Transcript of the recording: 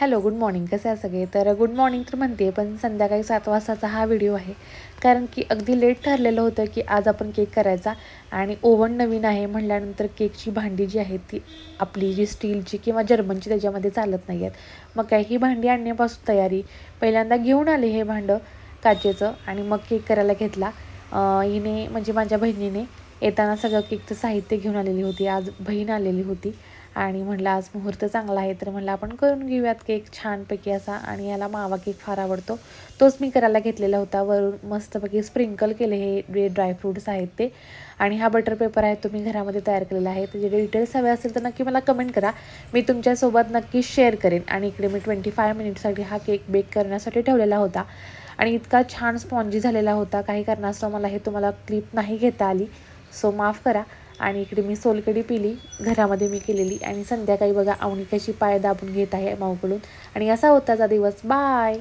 Hello, good morning. कसे आहे सगळे? तर गुड मॉर्निंग तर म्हणते, पण संध्याकाळी 7 वाजताचा हा व्हिडिओ आहे. कारण की अगदी लेट ठरलेलं होतं की आज आपण केक करायचा आणि ओव्हन नवीन आहे म्हटल्यानंतर केकची भांडी जी आहेत ती आपली जी स्टीलची किंवा जर्मनची त्याच्यामध्ये चालत नाही आहेत. मग काय ही भांडी आणण्यापासून तयारी. पहिल्यांदा घेऊन आले हे भांडं काचेचं आणि मग केक करायला घेतला. हिने म्हणजे माझ्या बहिणीने येताना सगळं केकचं साहित्य घेऊन आलेली होती. आज बहीण आलेली होती आणि म्हटलं आज मुहूर्त चांगला आहे तर म्हटलं आपण करून घेऊयात केक छानपैकी असा. आणि याला मावा केक फार आवडतो, तोच मी करायला घेतलेला होता. वरून मस्तपैकी स्प्रिंकल केले हे ड्रायफ्रूट्स आहेत ते. आणि हा बटर पेपर आहे तो मी घरामध्ये तयार केलेला आहे. त्याचे डिटेल्स हवे असेल तर नक्की मला कमेंट करा, मी तुमच्यासोबत नक्की शेअर करेन. आणि इकडे मी 25 मिनिटसाठी हा केक बेक करण्यासाठी ठेवलेला होता आणि इतका छान स्पॉन्जी झालेला होता. काही कारणास्तव मला हे तुम्हाला क्लिप नाही घेता आली, सो माफ करा. आणि इकडे मी सोलकढी पिली घरामध्ये मी केलेली. आणि संध्याकाळी बघा अवनी कशी पाय दाबून घेत आहे माऊकडून. आणि असा होता दिवस. बाय.